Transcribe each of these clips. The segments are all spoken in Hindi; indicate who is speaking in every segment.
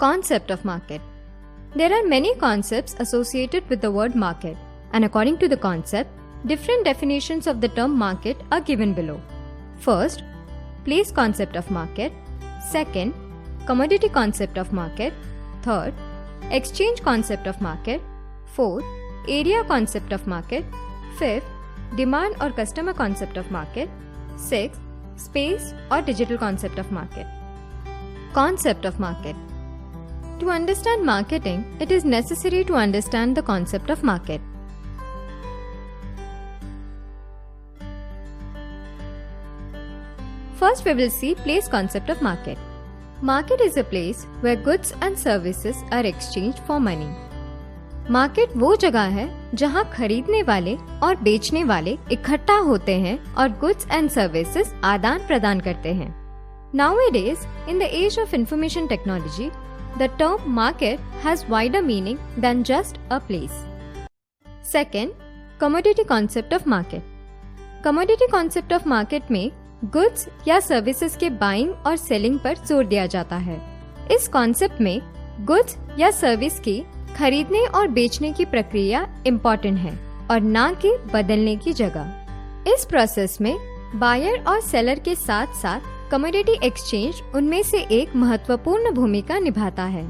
Speaker 1: Concept of market. There are many concepts associated with the word market, and according to the concept, different definitions of the term market are given below. First, place concept of market. Second, commodity concept of market. Third, exchange concept of market. Fourth, area concept of market. Fifth, demand or customer concept of market. Sixth, space or digital concept of market. Concept of market. To understand marketing, it is necessary to understand the concept of market. First, we will see place concept of market. Market is a place where goods and services are exchanged for money. Market वो जगह है जहां खरीदने वाले और बेचने वाले इकट्ठा होते हैं और गुड्स एंड सर्विसेज आदान प्रदान करते हैं. Nowadays, in the age of information technology, the term market has wider meaning than just a place. Second, commodity concept of market. Commodity concept of market में goods या services के buying और selling पर जोर दिया जाता है. इस concept में goods या service की खरीदने और बेचने की प्रक्रिया इम्पोर्टेंट है और ना कि बदलने की जगह. इस प्रोसेस में बायर और सेलर के साथ साथ कमोडिटी एक्सचेंज उनमें से एक महत्वपूर्ण भूमिका निभाता है.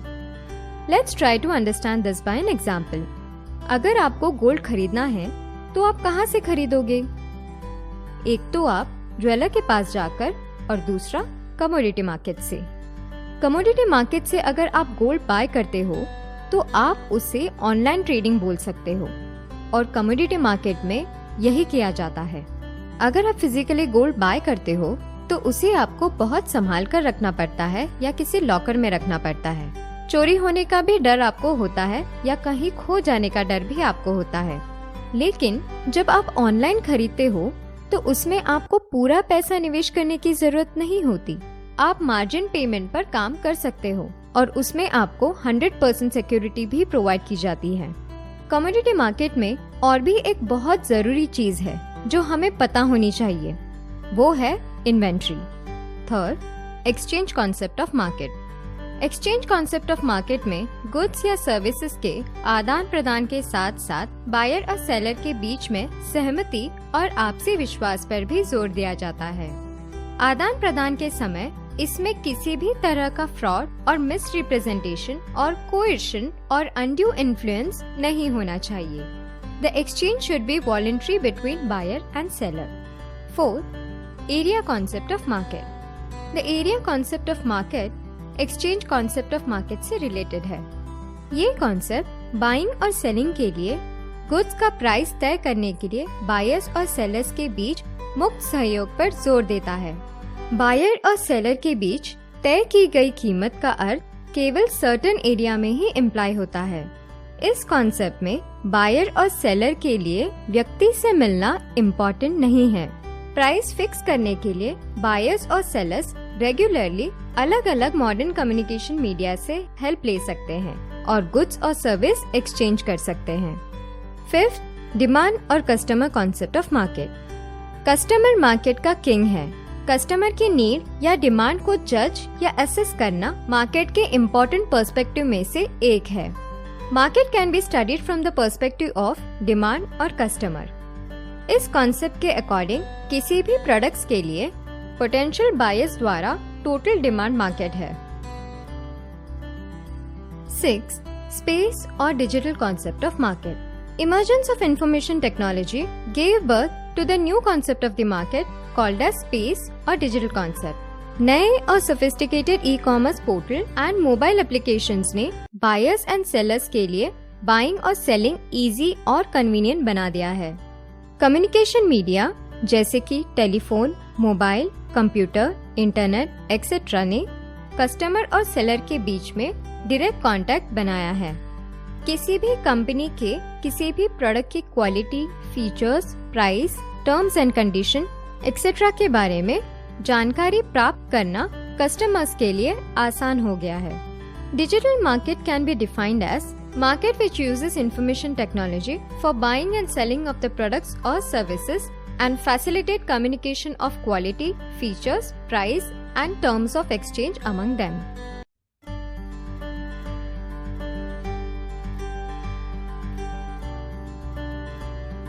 Speaker 1: Let's try to understand this by an example. अगर आपको गोल्ड खरीदना है तो आप कहाँ से खरीदोगे? एक तो आप ज्वेलर के पास जाकर और दूसरा कमोडिटी मार्केट से. कमोडिटी मार्केट से अगर आप गोल्ड बाय करते हो तो आप उसे ऑनलाइन ट्रेडिंग बोल सकते हो और कमोडिटी मार्केट में यही किया जाता है. अगर आप फिजिकली गोल्ड बाय करते हो तो उसे आपको बहुत संभाल कर रखना पड़ता है या किसी लॉकर में रखना पड़ता है. चोरी होने का भी डर आपको होता है या कहीं खो जाने का डर भी आपको होता है. लेकिन जब आप ऑनलाइन खरीदते हो तो उसमें आपको पूरा पैसा निवेश करने की जरूरत नहीं होती. आप मार्जिन पेमेंट पर काम कर सकते हो और उसमें आपको 100% सिक्योरिटी भी प्रोवाइड की जाती है. कमोडिटी मार्केट में और भी एक बहुत जरूरी चीज है जो हमें पता होनी चाहिए, वो है inventory. Third, exchange concept of market. Exchange concept of market में गुड्स या सर्विसेज के आदान प्रदान के साथ साथ बायर और सेलर के बीच में सहमति और आपसी विश्वास पर भी जोर दिया जाता है. आदान प्रदान के समय इसमें किसी भी तरह का फ्रॉड और मिस रिप्रेजेंटेशन और कोएर्शन और अनड्यू इन्फ्लुएंस नहीं होना चाहिए. The exchange should be voluntary between buyer and seller. Fourth, area concept of market. The area concept of market exchange concept of market से रिलेटेड है. ये कॉन्सेप्ट बाइंग और सेलिंग के लिए गुड्स का प्राइस तय करने के लिए बायर्स और सेलर्स के बीच मुक्त सहयोग पर जोर देता है. बायर और सेलर के बीच तय की गई कीमत का अर्थ केवल सर्टेन एरिया में ही इम्प्लाई होता है. इस कॉन्सेप्ट में बायर और सेलर के लिए व्यक्ति से मिलना इम्पोर्टेंट नहीं है. प्राइस फिक्स करने के लिए बायर्स और सेलर्स रेगुलरली अलग अलग मॉडर्न कम्युनिकेशन मीडिया से हेल्प ले सकते हैं और गुड्स और सर्विस एक्सचेंज कर सकते हैं. फिफ्थ, डिमांड और customer concept of market. Customer market का किंग है. कस्टमर की नीड या डिमांड को जज या असेस करना मार्केट के इम्पोर्टेंट पर्सपेक्टिव में से एक है. Market can be studied from the perspective of demand और कस्टमर. इस कॉन्सेप्ट के अकॉर्डिंग किसी भी प्रोडक्ट्स के लिए पोटेंशियल बायर्स द्वारा टोटल डिमांड मार्केट है. 6. स्पेस और digital concept of market. Emergence of information technology gave birth to the new concept of the market called as space or digital concept. नए और sophisticated e-commerce portal and mobile applications ने buyers and sellers के लिए buying और selling easy और convenient बना दिया है. Communication media जैसे कि telephone, mobile, computer, internet etcetera ने कस्टमर और सेलर के बीच में डायरेक्ट कांटेक्ट बनाया है. किसी भी कंपनी के किसी भी प्रोडक्ट की quality, features, price, terms and condition etcetera के बारे में जानकारी प्राप्त करना कस्टमर्स के लिए आसान हो गया है. Digital market can be defined as market which uses information technology for buying and selling of the products or services and facilitate communication of quality, features, price and terms of exchange among them.